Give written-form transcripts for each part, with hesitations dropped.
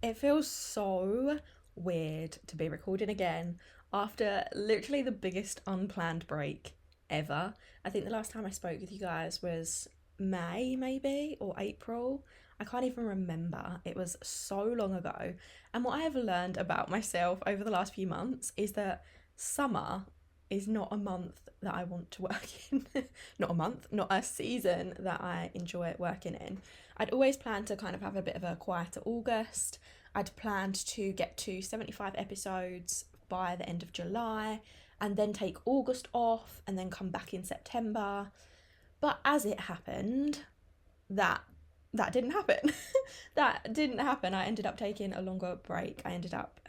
It feels so weird to be recording again after literally the biggest unplanned break ever. I think the last time I spoke with you guys was May, maybe, or April. I can't even remember. It was so long ago. And what I have learned about myself over the last few months is that summer is not a month that I want to work in. Not a month, not a season that I enjoy working in. I'd always planned to kind of have a bit of a quieter August. I'd planned to get to 75 episodes by the end of July and then take August off and then come back in September. But as it happened, that that didn't happen. That didn't happen. I ended up taking a longer break. I ended up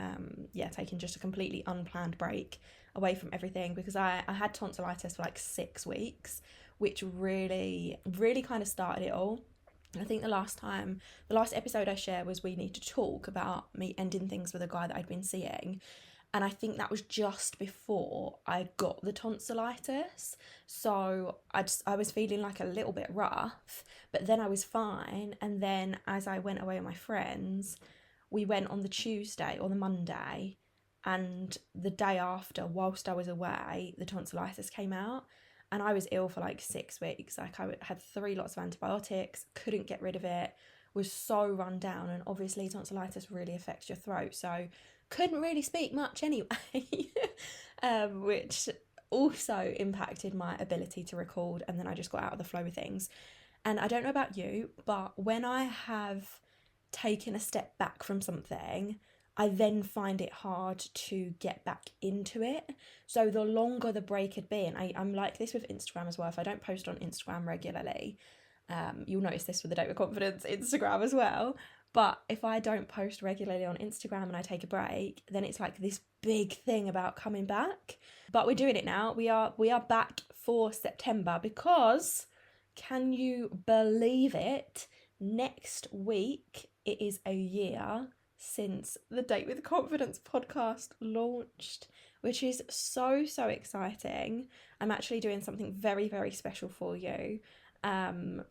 taking just a completely unplanned break away from everything because I had tonsillitis for like 6 weeks, which really kind of started it all. I think the last episode I shared was We Need to Talk, about me ending things with a guy that I'd been seeing. And I think that was just before I got the tonsillitis. So I was feeling like a little bit rough, but then I was fine. And then as I went away with my friends, we went on the Tuesday or the Monday, and the day after, whilst I was away, the tonsillitis came out. And I was ill for like 6 weeks. Like I had 3 lots of antibiotics, couldn't get rid of it, was so run down. And obviously tonsillitis really affects your throat. So couldn't really speak much anyway, which also impacted my ability to record. And then I just got out of the flow of things. And I don't know about you, but when I have taken a step back from something, I then find it hard to get back into it. So the longer the break had been, I'm like this with Instagram as well. If I don't post on Instagram regularly, you'll notice this with the Date with Confidence Instagram as well. But if I don't post regularly on Instagram and I take a break, then it's like this big thing about coming back. But we're doing it now. We are back for September because, can you believe it? Next week it is a year since the Date with Confidence podcast launched, which is so exciting. I'm actually doing something very, very special for you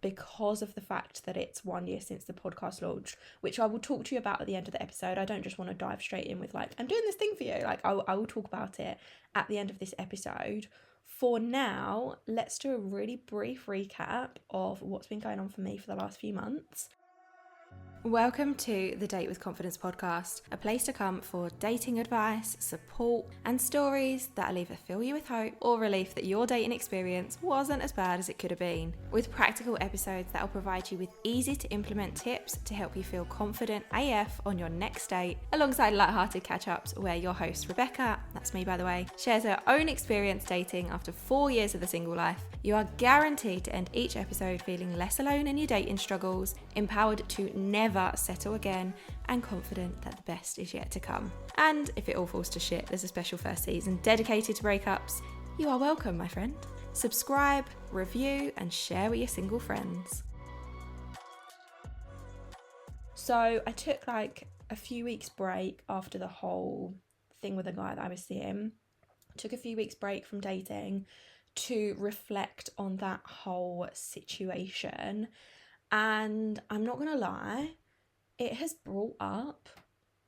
because of the fact that it's 1 year since the podcast launched, which I will talk to you about at the end of the episode. I don't just want to dive straight in with like, I'm doing this thing for you. Like I will talk about it at the end of this episode. For now, let's do a really brief recap of what's been going on for me for the last few months. Welcome to the Date with Confidence podcast, a place to come for dating advice, support, and stories that'll either fill you with hope or relief that your dating experience wasn't as bad as it could have been, with practical episodes that'll provide you with easy to implement tips to help you feel confident AF on your next date, alongside lighthearted catch-ups where your host Rebecca, that's me by the way, shares her own experience dating after 4 years of the single life. You are guaranteed to end each episode feeling less alone in your dating struggles, empowered to never settle again, and confident that the best is yet to come. And if it all falls to shit, there's a special first season dedicated to breakups. You are welcome, my friend. Subscribe, review, and share with your single friends. So I took like a few weeks break after the whole thing with the guy that I was seeing. Took a few weeks break from dating to reflect on that whole situation. And I'm not gonna lie, it has brought up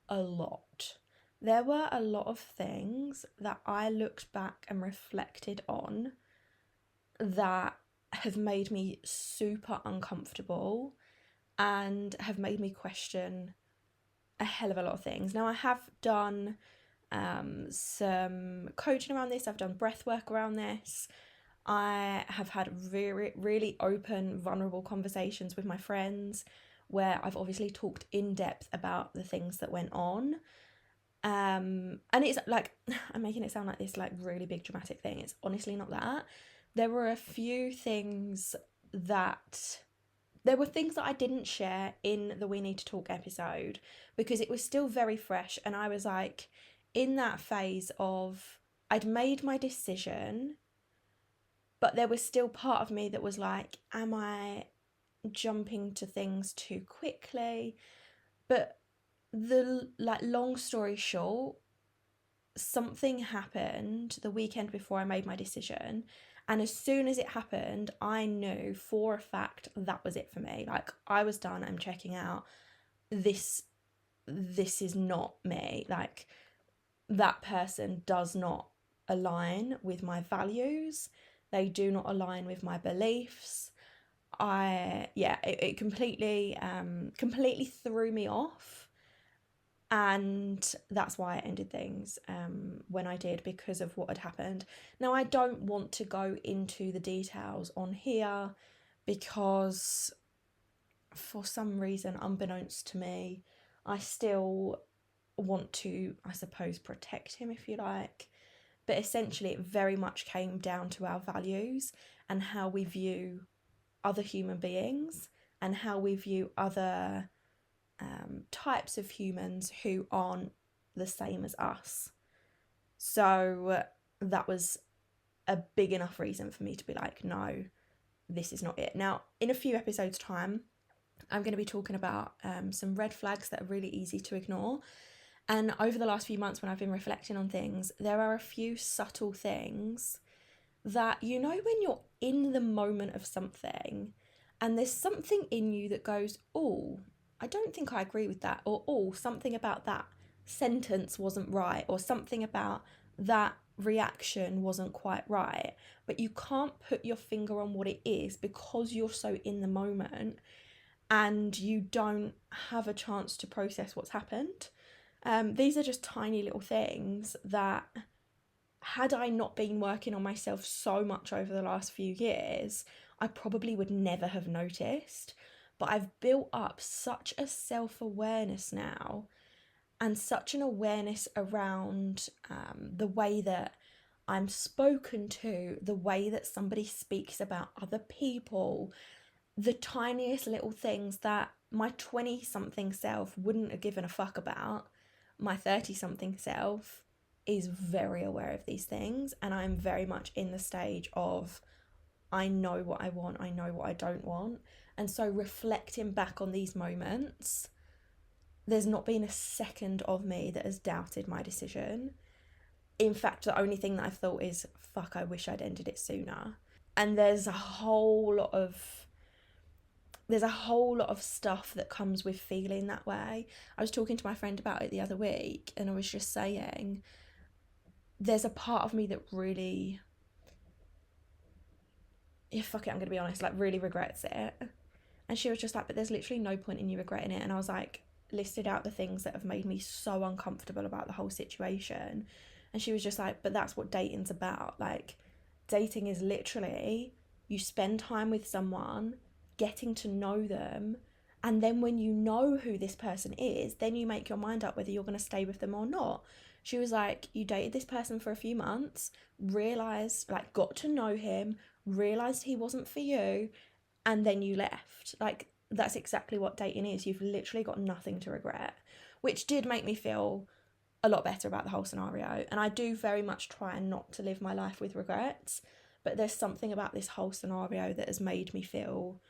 a lot. There were a lot of things that I looked back and reflected on that have made me super uncomfortable and have made me question a hell of a lot of things. Now, I have done some coaching around this. I've done breath work around this. I have had really, really open, vulnerable conversations with my friends where I've obviously talked in depth about the things that went on. And it's like, I'm making it sound like this like really big dramatic thing. It's honestly not that. There were things that I didn't share in the We Need to Talk episode because it was still very fresh. And I was like in that phase of, I'd made my decision, but there was still part of me that was like, am I jumping to things too quickly? But the long story short, something happened the weekend before I made my decision, and as soon as it happened, I knew for a fact that was it for me. Like, I was done. I'm checking out. This this is not me. Like, that person does not align with my values. They do not align with my beliefs. It completely threw me off, and that's why I ended things when I did, because of what had happened. Now, I don't want to go into the details on here because for some reason, unbeknownst to me, I still want to, I suppose, protect him, if you like. But essentially, it very much came down to our values and how we view other human beings and how we view other types of humans who aren't the same as us. So that was a big enough reason for me to be like, no, this is not it. Now, in a few episodes' time, I'm going to be talking about some red flags that are really easy to ignore. And over the last few months, when I've been reflecting on things, there are a few subtle things that, you know, when you're in the moment of something and there's something in you that goes, oh, I don't think I agree with that, or oh, something about that sentence wasn't right, or something about that reaction wasn't quite right, but you can't put your finger on what it is because you're so in the moment and you don't have a chance to process what's happened. These are just tiny little things that, had I not been working on myself so much over the last few years, I probably would never have noticed. But I've built up such a self-awareness now, and such an awareness around the way that I'm spoken to, the way that somebody speaks about other people, the tiniest little things that my 20-something self wouldn't have given a fuck about. My 30-something self is very aware of these things, and I'm very much in the stage of, I know what I want, I know what I don't want. And so reflecting back on these moments, there's not been a second of me that has doubted my decision. In fact, the only thing that I've thought is, fuck, I wish I'd ended it sooner. And there's a whole lot of stuff that comes with feeling that way. I was talking to my friend about it the other week, and I was just saying, there's a part of me that really, yeah, fuck it, I'm gonna be honest, like really regrets it. And she was just like, but there's literally no point in you regretting it. And I was like, listed out the things that have made me so uncomfortable about the whole situation. And she was just like, but that's what dating's about. Like, dating is literally, you spend time with someone, getting to know them, and then when you know who this person is, then you make your mind up whether you're going to stay with them or not. She was like, you dated this person for a few months, realised, like, got to know him, realised he wasn't for you, and then you left. Like, that's exactly what dating is. You've literally got nothing to regret, which did make me feel a lot better about the whole scenario. And I do very much try not to live my life with regrets, but there's something about this whole scenario that has made me feel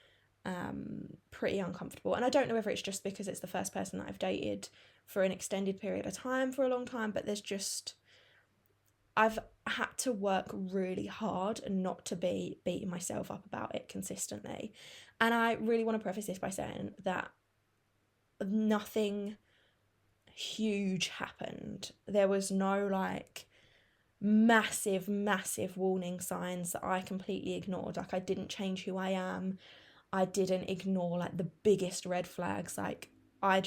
pretty uncomfortable. And I don't know whether it's just because it's the first person that I've dated for an extended period of time, for a long time, but there's just, I've had to work really hard and not to be beating myself up about it consistently. And I really want to preface this by saying that nothing huge happened. There was no like massive warning signs that I completely ignored. Like, I didn't change who I am. I didn't ignore like the biggest red flags. Like, I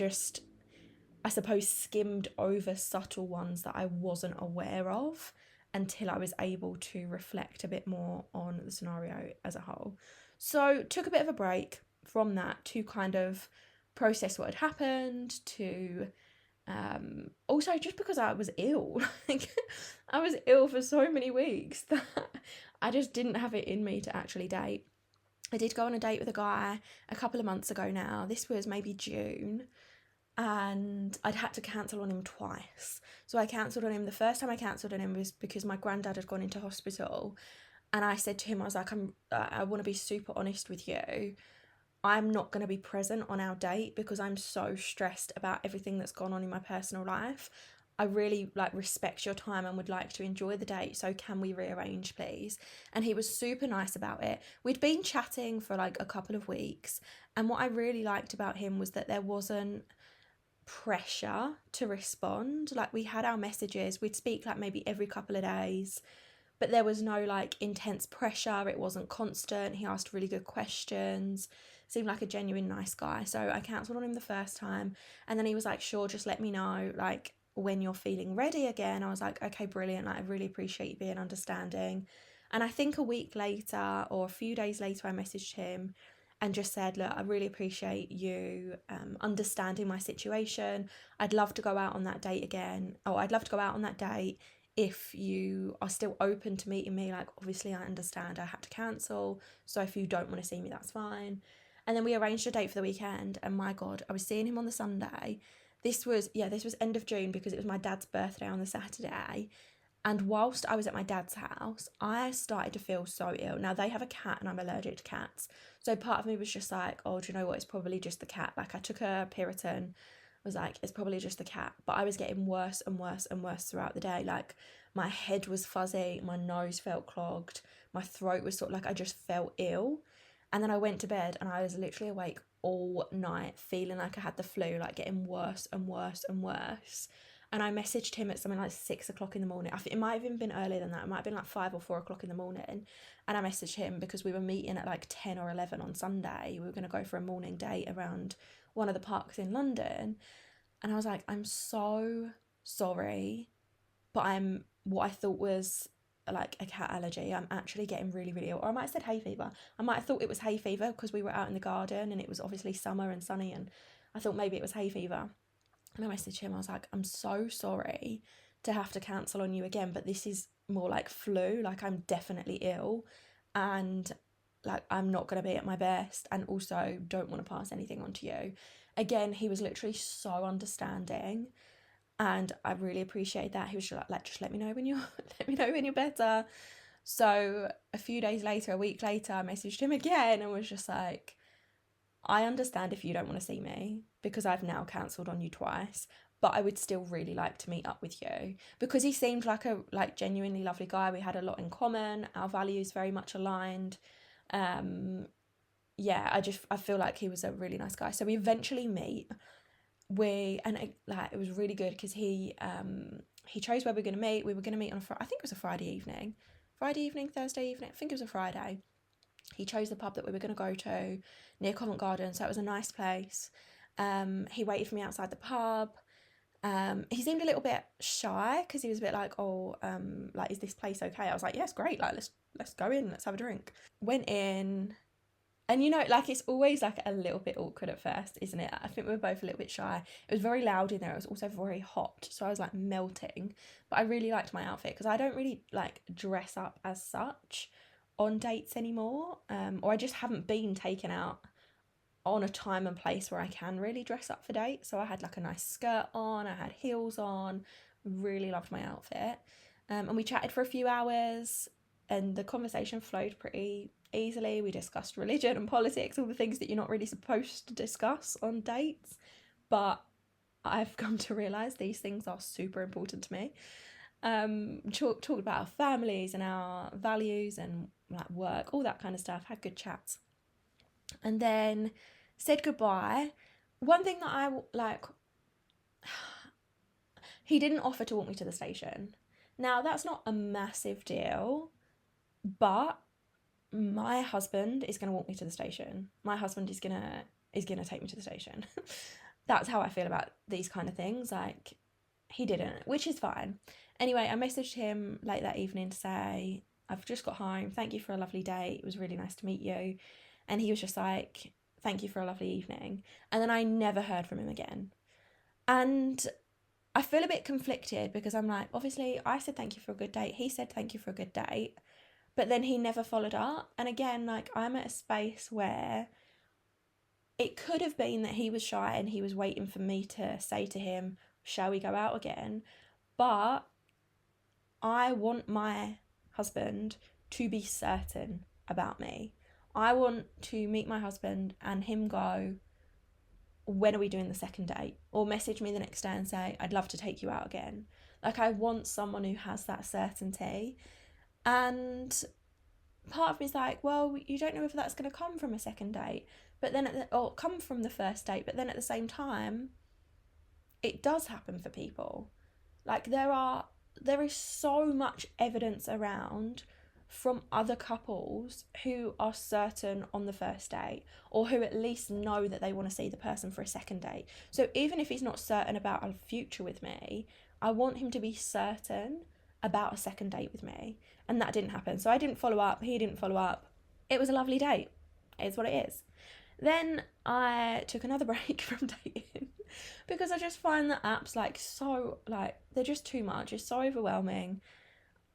suppose skimmed over subtle ones that I wasn't aware of until I was able to reflect a bit more on the scenario as a whole. So took a bit of a break from that to kind of process what had happened, to also just because I was ill. Like, I was ill for so many weeks that I just didn't have it in me to actually date. I did go on a date with a guy a couple of months ago now. This was maybe June, and I'd had to cancel on him twice. So I cancelled on him. The first time I cancelled on him was because my granddad had gone into hospital, and I said to him, I was like, I want to be super honest with you. I'm not going to be present on our date because I'm so stressed about everything that's gone on in my personal life. I really like respect your time and would like to enjoy the date, so can we rearrange, please? And he was super nice about it. We'd been chatting for like a couple of weeks, and what I really liked about him was that there wasn't pressure to respond. Like, we had our messages, we'd speak like maybe every couple of days, but there was no like intense pressure. It wasn't constant. He asked really good questions, seemed like a genuine nice guy. So I cancelled on him the first time, and then he was like, sure, just let me know like when you're feeling ready again. I was like, okay, brilliant, like I really appreciate you being understanding. And I think a week later or a few days later I messaged him and just said, look, I really appreciate you understanding my situation. I'd love to go out on that date again. Oh, I'd love to go out on that date if you are still open to meeting me. Like, obviously I understand I had to cancel, so if you don't want to see me, that's fine. And then we arranged a date for the weekend, and my god, I was seeing him on the Sunday. This was end of June, because it was my dad's birthday on the Saturday. And whilst I was at my dad's house, I started to feel so ill. Now, they have a cat and I'm allergic to cats, so part of me was just like, oh, do you know what, it's probably just the cat. Like, I took a Piriton, was like, it's probably just the cat. But I was getting worse and worse and worse throughout the day. Like, my head was fuzzy, my nose felt clogged, my throat was sort of like, I just felt ill. And then I went to bed and I was literally awake all night feeling like I had the flu, like getting worse and worse and worse. And I messaged him at something like 6 o'clock in the morning. I think it might have even been earlier than that. It might have been like 5 or 4 o'clock in the morning. And I messaged him because we were meeting at like 10 or 11 on Sunday. We were going to go for a morning date around one of the parks in London. And I was like, I'm so sorry, but I'm what I thought was like a cat allergy. I'm actually getting really, really ill. Or I might have said hay fever. I might have thought it was hay fever because we were out in the garden and it was obviously summer and sunny, and I thought maybe it was hay fever. And I messaged him, I was like, I'm so sorry to have to cancel on you again, but this is more like flu. Like, I'm definitely ill and like I'm not going to be at my best, and also don't want to pass anything on to you. Again, he was literally so understanding, and I really appreciate that. He was just like just let me know when you're let me know when you're better. So a few days later, a week later, I messaged him again and was just like, I understand if you don't want to see me because I've now cancelled on you twice, but I would still really like to meet up with you, because he seemed like a genuinely lovely guy. We had a lot in common, our values very much aligned. Yeah, I feel like he was a really nice guy. So we eventually meet. It was really good because he chose where we were going to meet. We were going to meet on I think it was a Friday evening, Thursday evening. I think it was a Friday. He chose the pub that we were going to go to near Covent Garden, so it was a nice place. He waited for me outside the pub. He seemed a little bit shy because he was a bit like, oh, like, is this place okay? I was like, yes, great, like let's go in, let's have a drink. Went in, and like, it's always like a little bit awkward at first, isn't it? I think we were both a little bit shy. It was very loud in there. It was also very hot, so I was like melting. But I really liked my outfit because I don't really like dress up as such on dates anymore, or I just haven't been taken out on a time and place where I can really dress up for dates. So I had like a nice skirt on, I had heels on, really loved my outfit. And we chatted for a few hours and the conversation flowed pretty easily. We discussed religion and politics, all the things that you're not really supposed to discuss on dates. But I've come to realise these things are super important to me. Talked about our families and our values and like work, all that kind of stuff, had good chats. And then said goodbye. One thing that I like, he didn't offer to walk me to the station. Now, that's not a massive deal, but my husband is going to walk me to the station. My husband is going to take me to the station. That's how I feel about these kind of things. Like, he didn't, which is fine. Anyway, I messaged him late that evening to say, I've just got home. Thank you for a lovely day. It was really nice to meet you. And he was just like, thank you for a lovely evening. And then I never heard from him again. And I feel a bit conflicted because I'm like, obviously I said thank you for a good date. He said thank you for a good date. But then he never followed up. And again, like, I'm at a space where it could have been that he was shy and he was waiting for me to say to him, shall we go out again? But I want my husband to be certain about me. I want to meet my husband and him go, when are we doing the second date? Or message me the next day and say, I'd love to take you out again. Like, I want someone who has that certainty. And part of me is like, well, you don't know if that's going to come from a second date, but then or come from the first date, but then at the same time, it does happen for people. Like there is so much evidence around from other couples who are certain on the first date, or who at least know that they want to see the person for a second date. So even if he's not certain about a future with me, I want him to be certain about a second date with me. And that didn't happen. So I didn't follow up, he didn't follow up. It was a lovely date. It's what it is. Then I took another break from dating because I just find that apps like so like they're just too much. It's so overwhelming.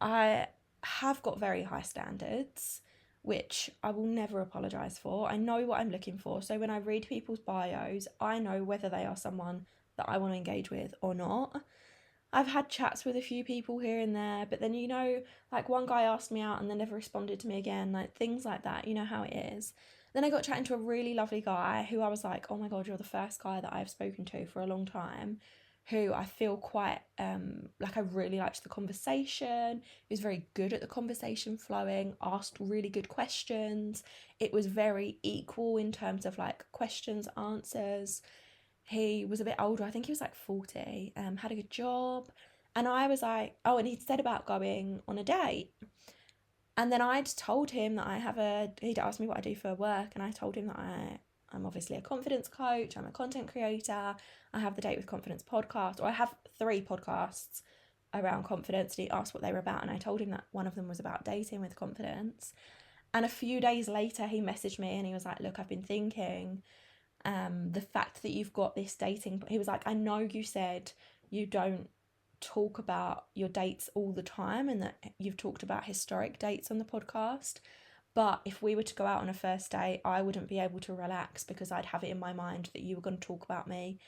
I have got very high standards, which I will never apologize for. I know what I'm looking for. So when I read people's bios, I know whether they are someone that I want to engage with or not. I've had chats with a few people here and there, but then, like one guy asked me out and then never responded to me again, like things like that. You know how it is. Then I got chatting to a really lovely guy who I was like, oh my God, you're the first guy that I've spoken to for a long time, who I feel quite, like I really liked the conversation. He was very good at the conversation flowing, asked really good questions. It was very equal in terms of like questions, answers. He was a bit older. I think he was like 40, had a good job. And I was like, oh, and he'd said about going on a date. And then I'd told him that he'd asked me what I do for work. And I told him that I'm obviously a confidence coach. I'm a content creator. I have the Date with Confidence podcast, or I have 3 podcasts around confidence. And he asked what they were about. And I told him that one of them was about dating with confidence. And a few days later, he messaged me and he was like, look, I've been thinking, the fact that you've got this dating, he was like, I know you said you don't talk about your dates all the time and that you've talked about historic dates on the podcast, but if we were to go out on a first date, I wouldn't be able to relax because I'd have it in my mind that you were going to talk about me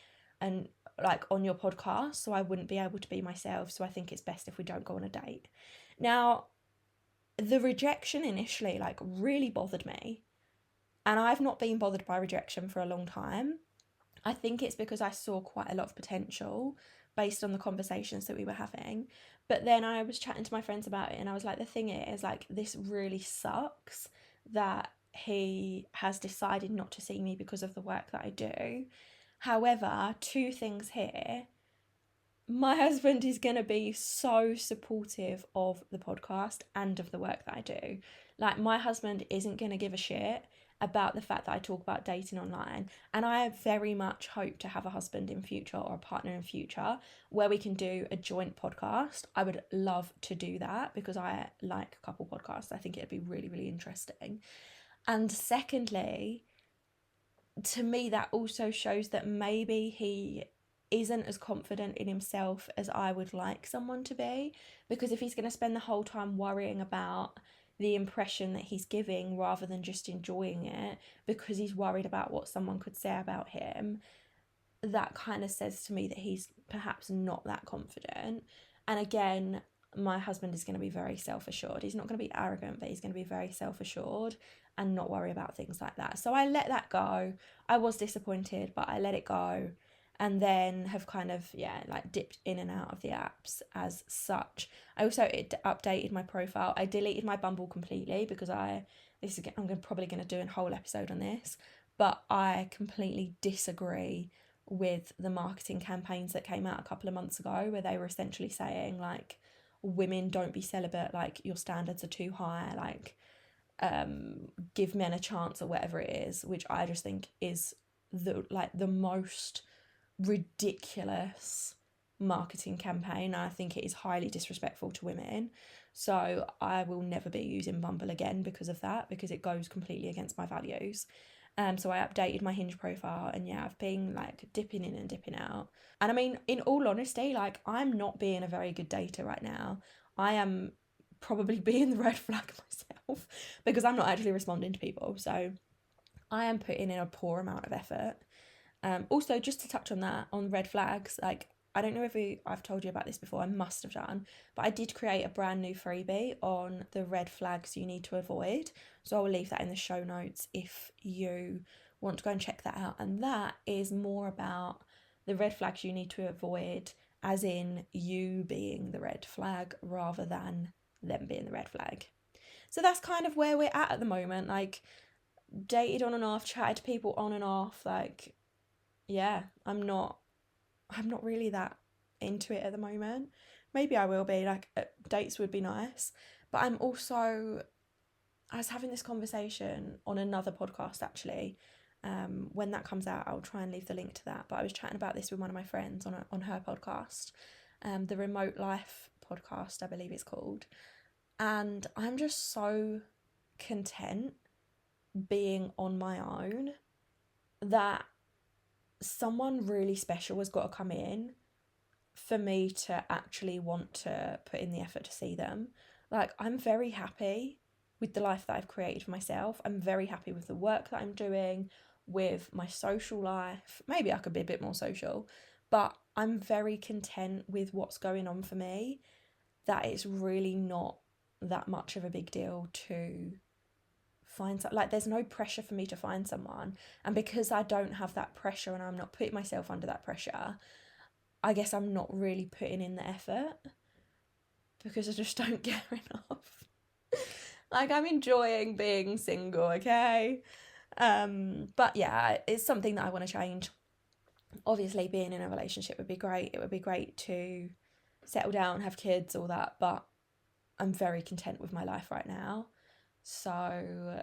and like on your podcast, so I wouldn't be able to be myself, so I think it's best if we don't go on a date. Now, the rejection initially like really bothered me, and I've not been bothered by rejection for a long time. I think it's because I saw quite a lot of potential based on the conversations that we were having. But then I was chatting to my friends about it and I was like, the thing is, like, this really sucks that he has decided not to see me because of the work that I do. However, 2 things here. My husband is going to be so supportive of the podcast and of the work that I do. Like, my husband isn't going to give a shit about the fact that I talk about dating online. And I very much hope to have a husband in future, or a partner in future, where we can do a joint podcast. I would love to do that because I like couple podcasts. I think it'd be really, really interesting. And secondly, to me, that also shows that maybe he isn't as confident in himself as I would like someone to be. Because if he's going to spend the whole time worrying about the impression that he's giving rather than just enjoying it because he's worried about what someone could say about him, that kind of says to me that he's perhaps not that confident. And again, my husband is going to be very self-assured. He's not going to be arrogant, but he's going to be very self-assured and not worry about things like that. So I let that go. I was disappointed, but I let it go. And then have kind of, like dipped in and out of the apps as such. I also updated my profile. I deleted my Bumble completely because I'm probably going to do a whole episode on this, but I completely disagree with the marketing campaigns that came out a couple of months ago where they were essentially saying like, women don't be celibate, like your standards are too high, like give men a chance or whatever it is, which I just think is the most ridiculous marketing campaign. I think it is highly disrespectful to women. So I will never be using Bumble again because of that, because it goes completely against my values. So I updated my Hinge profile and I've been like dipping in and dipping out. And I mean, in all honesty, like I'm not being a very good dater right now. I am probably being the red flag myself because I'm not actually responding to people. So I am putting in a poor amount of effort. Also, just to touch on that, on red flags, like I don't know if I've told you about this before, I must have done, but I did create a brand new freebie on the red flags you need to avoid. So I'll leave that in the show notes if you want to go and check that out. And that is more about the red flags you need to avoid, as in you being the red flag rather than them being the red flag. So that's kind of where we're at the moment. Like, dated on and off, chatted to people on and off, like, I'm not I'm not really that into it at the moment. Maybe I will be, like, dates would be nice. But I was having this conversation on another podcast actually. When that comes out, I'll try and leave the link to that. But I was chatting about this with one of my friends on her podcast, the Remote Life podcast, I believe it's called. And I'm just so content being on my own that someone really special has got to come in for me to actually want to put in the effort to see them. Like, I'm very happy with the life that I've created for myself. I'm very happy with the work that I'm doing, with my social life. Maybe I could be a bit more social, but I'm very content with what's going on for me, that it's really not that much of a big deal to find like, there's no pressure for me to find someone. And because I don't have that pressure and I'm not putting myself under that pressure, I guess I'm not really putting in the effort because I just don't care enough. Like, I'm enjoying being single, okay? But yeah, it's something that I want to change. Obviously, being in a relationship would be great. It would be great to settle down, have kids, all that, but I'm very content with my life right now. So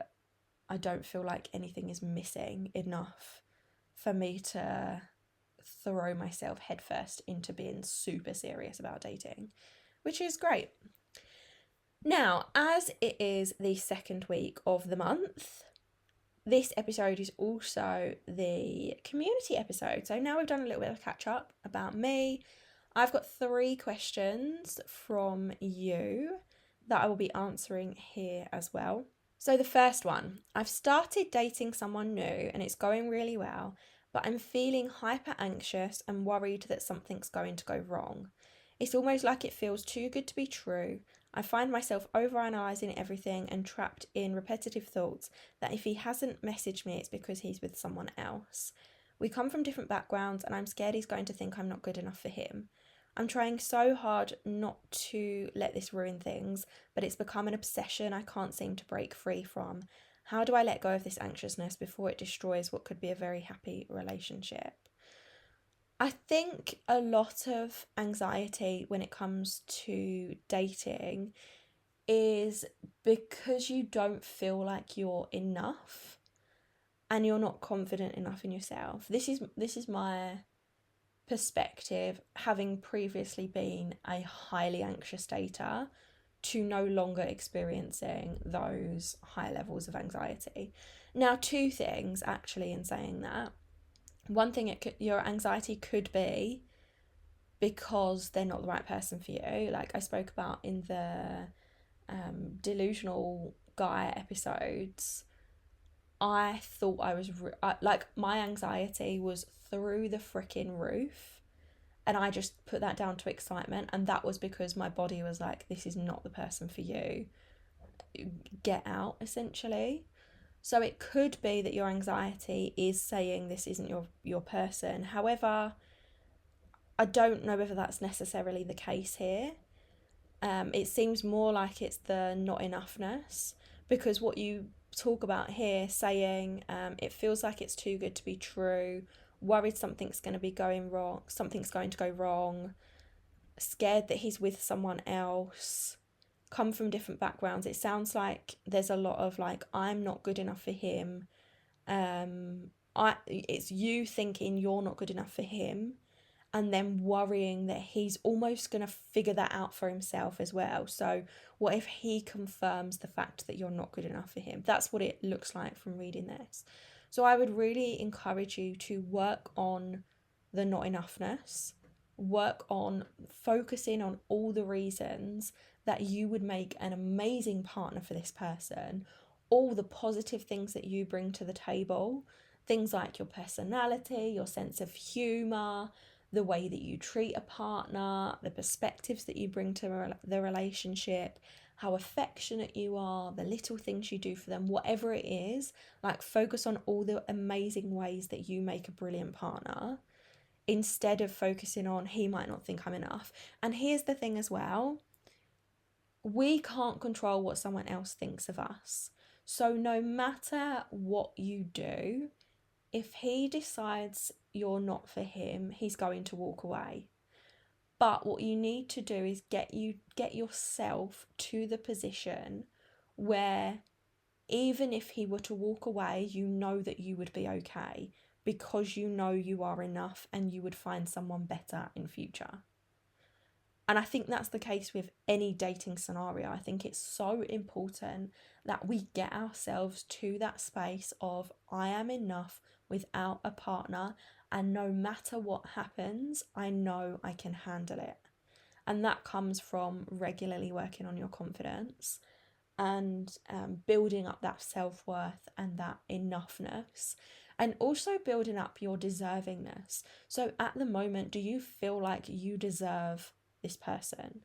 I don't feel like anything is missing enough for me to throw myself headfirst into being super serious about dating, which is great. Now, as it is the second week of the month, this episode is also the community episode. So now we've done a little bit of catch up about me. I've got 3 questions from you that I will be answering here as well. So the first one, I've started dating someone new and it's going really well, but I'm feeling hyper anxious and worried that something's going to go wrong. It's almost like it feels too good to be true. I find myself overanalyzing everything and trapped in repetitive thoughts that if he hasn't messaged me, it's because he's with someone else. We come from different backgrounds and I'm scared he's going to think I'm not good enough for him. I'm trying so hard not to let this ruin things, but it's become an obsession I can't seem to break free from. How do I let go of this anxiousness before it destroys what could be a very happy relationship? I think a lot of anxiety when it comes to dating is because you don't feel like you're enough and you're not confident enough in yourself. This is my perspective, having previously been a highly anxious dater to no longer experiencing those high levels of anxiety. Now, 2 things actually in saying that. One thing, your anxiety could be because they're not the right person for you, like I spoke about in the delusional guy episodes. I thought I was like, my anxiety was through the freaking roof, and I just put that down to excitement, and that was because my body was like, this is not the person for you, get out, essentially. So it could be that your anxiety is saying this isn't your person. However, I don't know whether that's necessarily the case here. It seems more like it's the not enoughness, because what you talk about here, saying it feels like it's too good to be true, worried something's going to go wrong, scared that he's with someone else, come from different backgrounds. It sounds like there's a lot of like, I'm not good enough for him. It's you thinking you're not good enough for him, and then worrying that he's almost going to figure that out for himself as well. So what if he confirms the fact that you're not good enough for him? That's what it looks like from reading this. So I would really encourage you to work on the not enoughness, work on focusing on all the reasons that you would make an amazing partner for this person, all the positive things that you bring to the table, things like your personality, your sense of humour, the way that you treat a partner, the perspectives that you bring to the relationship, how affectionate you are, the little things you do for them, whatever it is, like focus on all the amazing ways that you make a brilliant partner instead of focusing on he might not think I'm enough. And here's the thing as well, we can't control what someone else thinks of us. So no matter what you do, if he decides you're not for him, he's going to walk away. But what you need to do is get yourself to the position where even if he were to walk away, you know that you would be okay, because you know you are enough and you would find someone better in future. And I think that's the case with any dating scenario. I think it's so important that we get ourselves to that space of, I am enough without a partner, and no matter what happens, I know I can handle it. And that comes from regularly working on your confidence and building up that self-worth and that enoughness, and also building up your deservingness. So at the moment, do you feel like you deserve this person?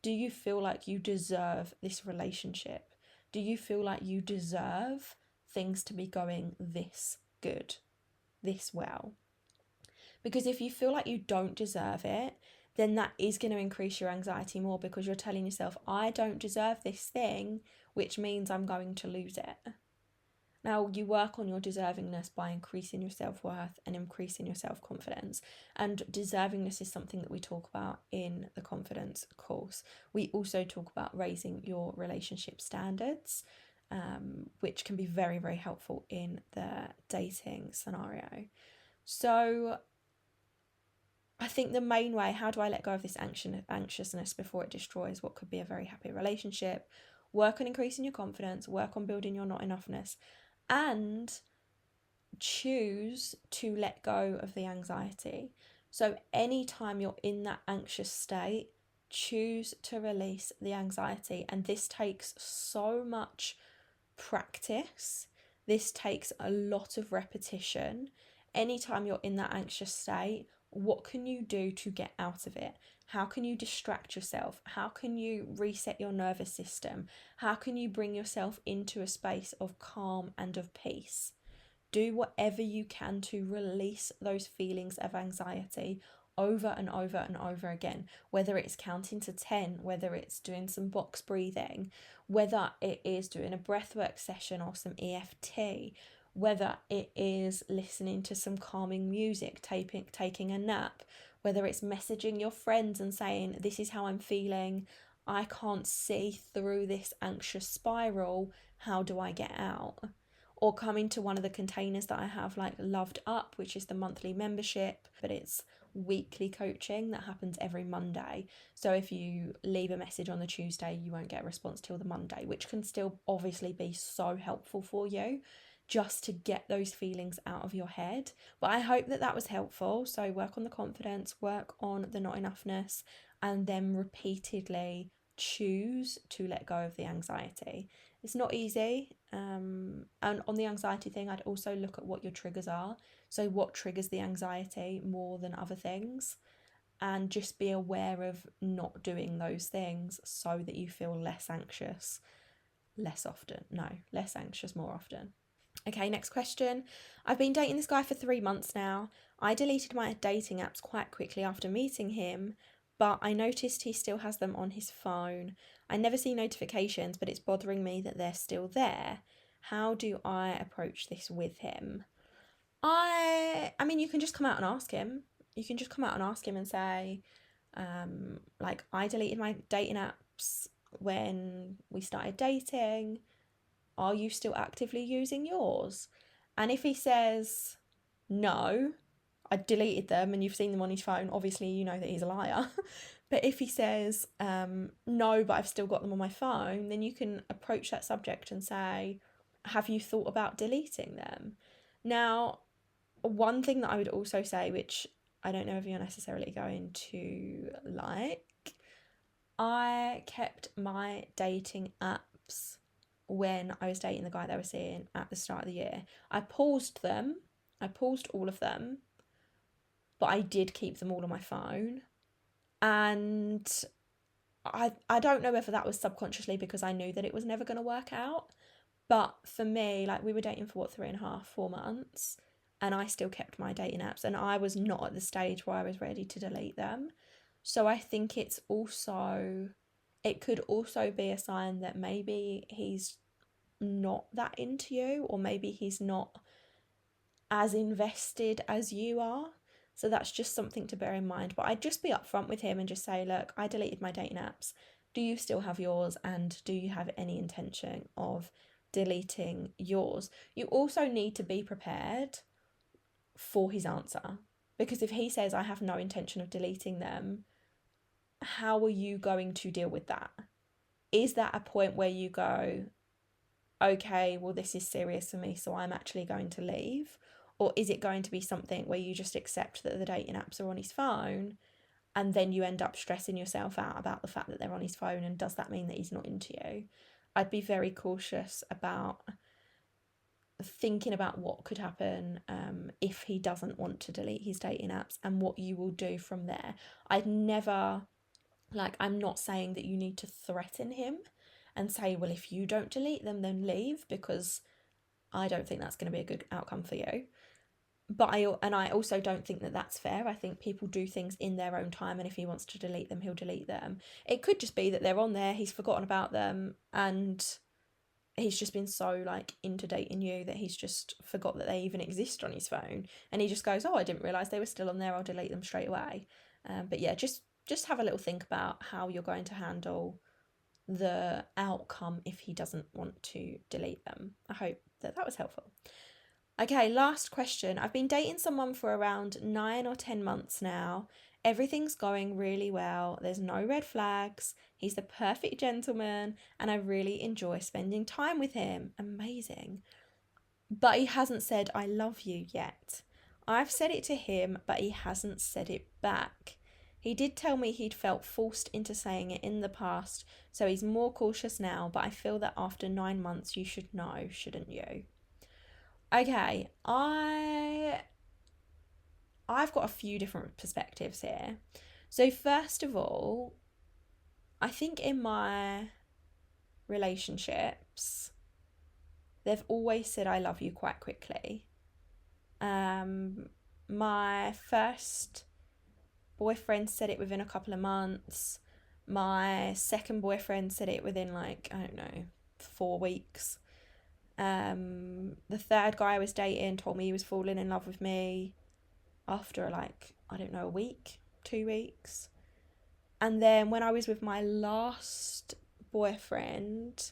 Do you feel like you deserve this relationship? Do you feel like you deserve things to be going this good, this well? Because if you feel like you don't deserve it, then that is going to increase your anxiety more, because you're telling yourself, I don't deserve this thing, which means I'm going to lose it. Now, you work on your deservingness by increasing your self-worth and increasing your self-confidence. And deservingness is something that we talk about in the confidence course. We also talk about raising your relationship standards, which can be very, very helpful in the dating scenario. So I think the main way, how do I let go of this anxiousness before it destroys what could be a very happy relationship? Work on increasing your confidence, work on building your not enoughness, and choose to let go of the anxiety. So anytime you're in that anxious state, choose to release the anxiety. And this takes so much practice. This takes a lot of repetition. Anytime you're in that anxious state, what can you do to get out of it? How can you distract yourself? How can you reset your nervous system? How can you bring yourself into a space of calm and of peace? Do whatever you can to release those feelings of anxiety over and over and over again, whether it's counting to 10, whether it's doing some box breathing, whether it is doing a breathwork session or some EFT, whether it is listening to some calming music, taking a nap, whether it's messaging your friends and saying, this is how I'm feeling, I can't see through this anxious spiral, how do I get out? Or coming to one of the containers that I have, like Loved Up, which is the monthly membership, but it's weekly coaching that happens every Monday. So if you leave a message on the Tuesday, you won't get a response till the Monday, which can still obviously be so helpful for you, just to get those feelings out of your head. But I hope that that was helpful. So work on the confidence, work on the not enoughness, and then repeatedly choose to let go of the anxiety. It's not easy. And on the anxiety thing, I'd also look at what your triggers are. So what triggers the anxiety more than other things? And just be aware of not doing those things so that you feel less anxious less often. No, less anxious more often. Okay, next question. I've been dating this guy for 3 months now. I deleted my dating apps quite quickly after meeting him, but I noticed he still has them on his phone. I never see notifications, but it's bothering me that they're still there. How do I approach this with him? I mean, you can just come out and ask him. You can just come out and ask him and say, like, I deleted my dating apps when we started dating. Are you still actively using yours? And if he says, no, I deleted them and you've seen them on his phone, obviously you know that he's a liar. But if he says, no, but I've still got them on my phone, then you can approach that subject and say, have you thought about deleting them? Now, one thing that I would also say, which I don't know if you're necessarily going to like, I kept my dating apps when I was dating the guy that I was seeing at the start of the year. I paused all of them, but I did keep them all on my phone. And I don't know whether that was subconsciously because I knew that it was never going to work out. But for me, like, we were dating for 3.5, 4 months, and I still kept my dating apps, and I was not at the stage where I was ready to delete them. So I think it could also be a sign that maybe he's not that into you, or maybe he's not as invested as you are. So that's just something to bear in mind. But I'd just be upfront with him and just say, look, I deleted my dating apps. Do you still have yours? And do you have any intention of deleting yours? You also need to be prepared for his answer. Because if he says, I have no intention of deleting them, how are you going to deal with that? Is that a point where you go, okay, well, this is serious for me, so I'm actually going to leave? Or is it going to be something where you just accept that the dating apps are on his phone and then you end up stressing yourself out about the fact that they're on his phone, and does that mean that he's not into you? I'd be very cautious about thinking about what could happen if he doesn't want to delete his dating apps and what you will do from there. I'd never, like, I'm not saying that you need to threaten him and say, well, if you don't delete them, then leave, because I don't think that's going to be a good outcome for you. But I also don't think that that's fair. I think people do things in their own time, and if he wants to delete them, he'll delete them. It could just be that they're on there, he's forgotten about them, and he's just been so like into dating you that he's just forgot that they even exist on his phone, and he just goes, oh, I didn't realise they were still on there, I'll delete them straight away. But yeah, just have a little think about how you're going to handle the outcome if he doesn't want to delete them. I hope that was helpful. Okay, last question. I've been dating someone for around 9 or 10 months now. Everything's going really well. There's no red flags. He's the perfect gentleman, and I really enjoy spending time with him. Amazing. But he hasn't said I love you yet. I've said it to him, but he hasn't said it back. He did tell me he'd felt forced into saying it in the past, so he's more cautious now, but I feel that after 9 months you should know, shouldn't you? Okay, I've got a few different perspectives here. So first of all, I think in my relationships, they've always said I love you quite quickly. My first boyfriend said it within a couple of months. My second boyfriend said it within, like, I don't know, 4 weeks. The third guy I was dating told me he was falling in love with me after, like, I don't know, a week, 2 weeks. And then when I was with my last boyfriend,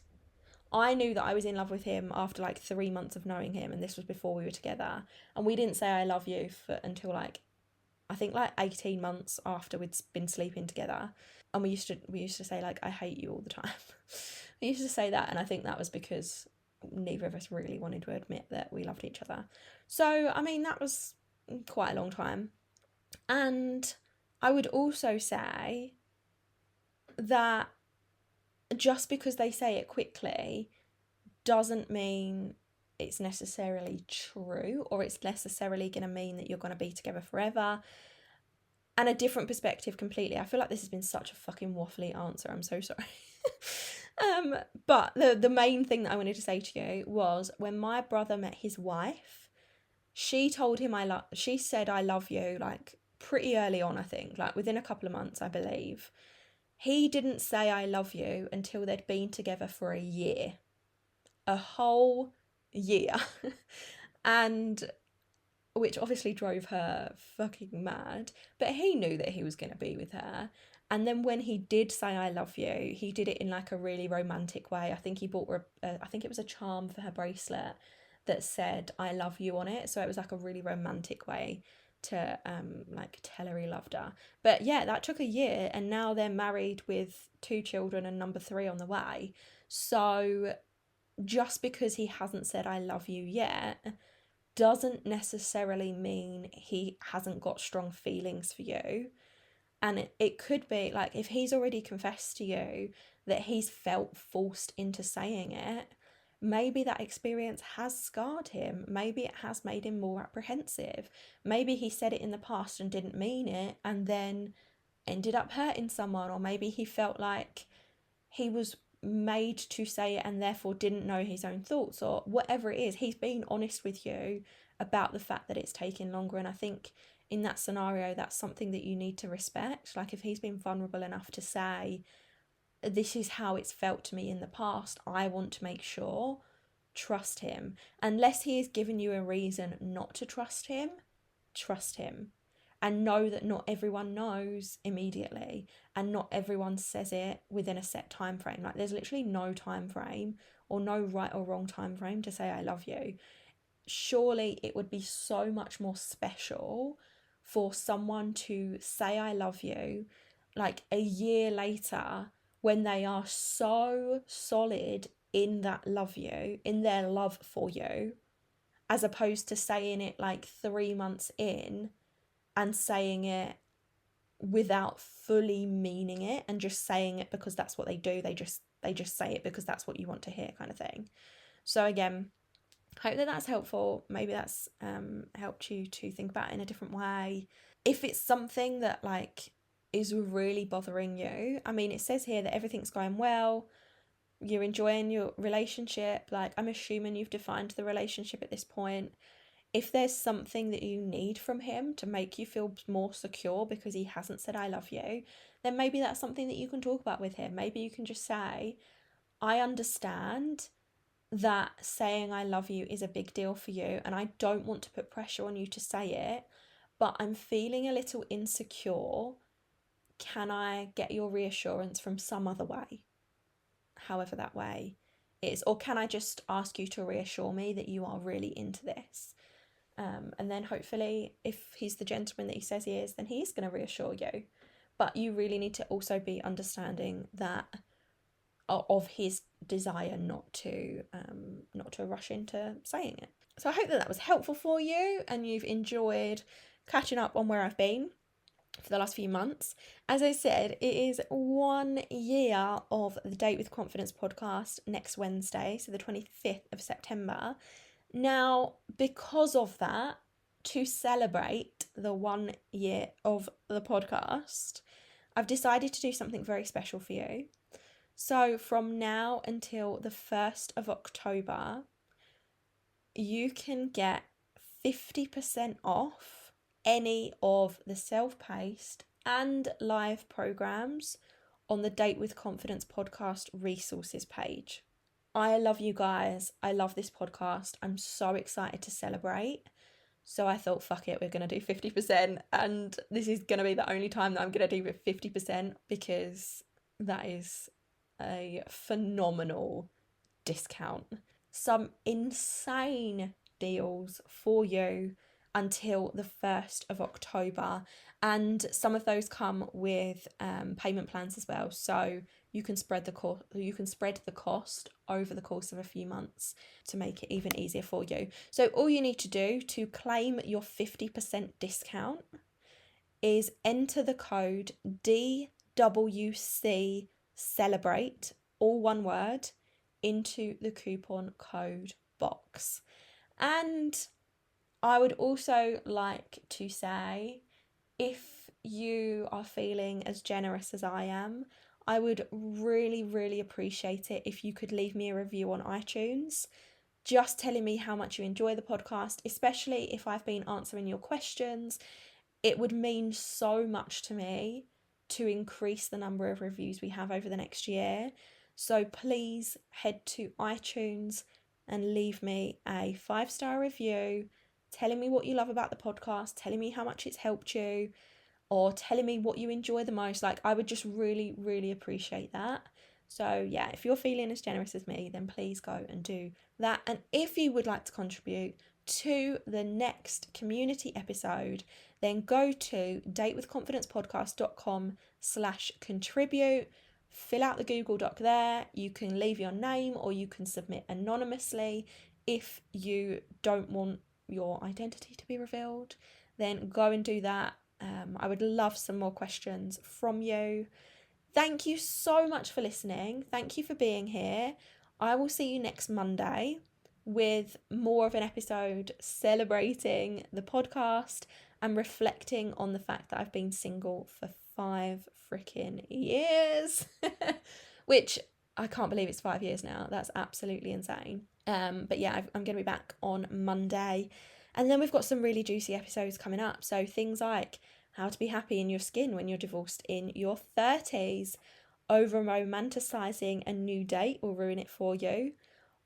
I knew that I was in love with him after like 3 months of knowing him, and this was before we were together. And we didn't say I love you until like, I think like 18 months after we'd been sleeping together. And we used to say like, I hate you all the time. We used to say that, and I think that was because neither of us really wanted to admit that we loved each other. So, I mean, that was quite a long time. And I would also say that just because they say it quickly doesn't mean it's necessarily true, or it's necessarily going to mean that you're going to be together forever. And a different perspective completely. I feel like this has been such a fucking waffly answer. I'm so sorry. But the main thing that I wanted to say to you was, when my brother met his wife, she told him she said I love you like pretty early on, I think, like within a couple of months, I believe. He didn't say I love you until they'd been together for a year. A whole year. And which obviously drove her fucking mad, but he knew that he was going to be with her. And then when he did say I love you, he did it in like a really romantic way. I think he bought her I think it was a charm for her bracelet that said I love you on it, so it was like a really romantic way to like tell her he loved her. But yeah, that took a year, and now they're married with 2 children and number 3 on the way. So just because he hasn't said I love you yet doesn't necessarily mean he hasn't got strong feelings for you. And it could be like, if he's already confessed to you that he's felt forced into saying it, maybe that experience has scarred him. Maybe it has made him more apprehensive. Maybe he said it in the past and didn't mean it, and then ended up hurting someone. Or maybe he felt like he was made to say it and therefore didn't know his own thoughts, or whatever it is. He's being honest with you about the fact that it's taking longer, and I think in that scenario that's something that you need to respect. Like, if he's been vulnerable enough to say, this is how it's felt to me in the past, I want to make sure trust him. Unless he has given you a reason not to trust him, trust him. And know that not everyone knows immediately, and not everyone says it within a set time frame. Like, there's literally no time frame or no right or wrong time frame to say I love you. Surely it would be so much more special for someone to say I love you like a year later, when they are so solid in that love you, in their love for you, as opposed to saying it like 3 months in and saying it without fully meaning it, and just saying it because that's what they do. They just say it because that's what you want to hear, kind of thing. So again, hope that that's helpful. Maybe that's helped you to think about it in a different way. If it's something that like is really bothering you, I mean, it says here that everything's going well, you're enjoying your relationship. Like, I'm assuming you've defined the relationship at this point. If there's something that you need from him to make you feel more secure because he hasn't said I love you, then maybe that's something that you can talk about with him. Maybe you can just say, I understand that saying I love you is a big deal for you, and I don't want to put pressure on you to say it, but I'm feeling a little insecure. Can I get your reassurance from some other way? However that way is. Or can I just ask you to reassure me that you are really into this? And then hopefully, if he's the gentleman that he says he is, then he's going to reassure you. But you really need to also be understanding that of his desire not to rush into saying it. So I hope that was helpful for you, and you've enjoyed catching up on where I've been for the last few months. As I said, it is 1 year of the Date with Confidence podcast next Wednesday, so the 25th of September. Now, because of that, to celebrate the 1 year of the podcast, I've decided to do something very special for you. So from now until the 1st of October, you can get 50% off any of the self-paced and live programs on the Date with Confidence podcast resources page. I love you guys. I love this podcast. I'm so excited to celebrate. So I thought, fuck it, we're going to do 50%. And this is going to be the only time that I'm going to do 50%, because that is a phenomenal discount. Some insane deals for you until the 1st of October, and some of those come with payment plans as well, so you can spread the cost over the course of a few months to make it even easier for you. So all you need to do to claim your 50% discount is enter the code DWC Celebrate, all one word, into the coupon code box. And I would also like to say, if you are feeling as generous as I am, I would really, really appreciate it if you could leave me a review on iTunes, just telling me how much you enjoy the podcast, especially if I've been answering your questions. It would mean so much to me to increase the number of reviews we have over the next year. So please head to iTunes and leave me a 5-star review, telling me what you love about the podcast, telling me how much it's helped you, or telling me what you enjoy the most. Like, I would just really, really appreciate that. So yeah, if you're feeling as generous as me, then please go and do that. And if you would like to contribute to the next community episode, then go to datewithconfidencepodcast.com/contribute, fill out the Google Doc there. You can leave your name, or you can submit anonymously. If you don't want your identity to be revealed, then go and do that. I would love some more questions from you. Thank you so much for listening. Thank you for being here. I will see you next Monday with more of an episode celebrating the podcast and reflecting on the fact that I've been single for 5 freaking years, which I can't believe it's 5 years now. That's absolutely insane. But yeah, I'm going to be back on Monday. And then we've got some really juicy episodes coming up. So things like how to be happy in your skin when you're divorced in your 30s, over romanticising a new date will ruin it for you,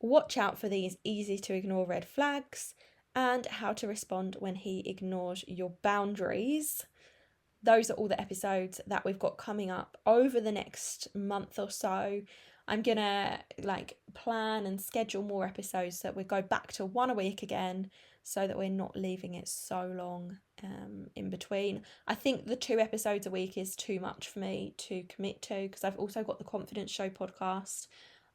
watch out for these easy to ignore red flags, and how to respond when he ignores your boundaries. Those are all the episodes that we've got coming up over the next month or so. I'm gonna plan and schedule more episodes so that we go back to one a week again, so that we're not leaving it so long in between. I think the 2 episodes a week is too much for me to commit to, because I've also got the Confidence Show podcast.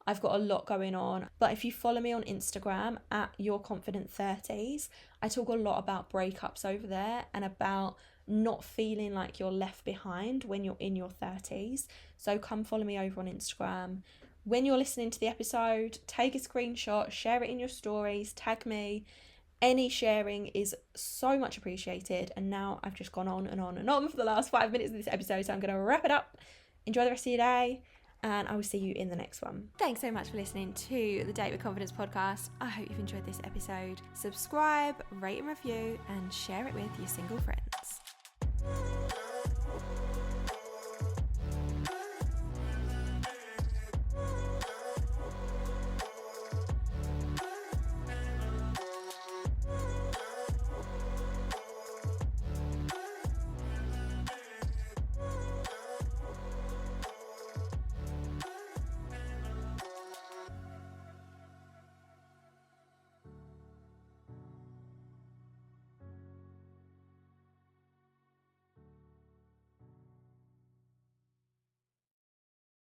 I've got a lot going on. But if you follow me on Instagram at Your Confident 30s, I talk a lot about breakups over there and about not feeling like you're left behind when you're in your 30s. So come follow me over on Instagram. When you're listening to the episode, take a screenshot, share it in your stories, tag me. Any sharing is so much appreciated. And now I've just gone on and on and on for the last 5 minutes of this episode, so I'm going to wrap it up. Enjoy the rest of your day, and I will see you in the next one. Thanks so much for listening to the Date with Confidence podcast. I hope you've enjoyed this episode. Subscribe, rate and review, and share it with your single friends.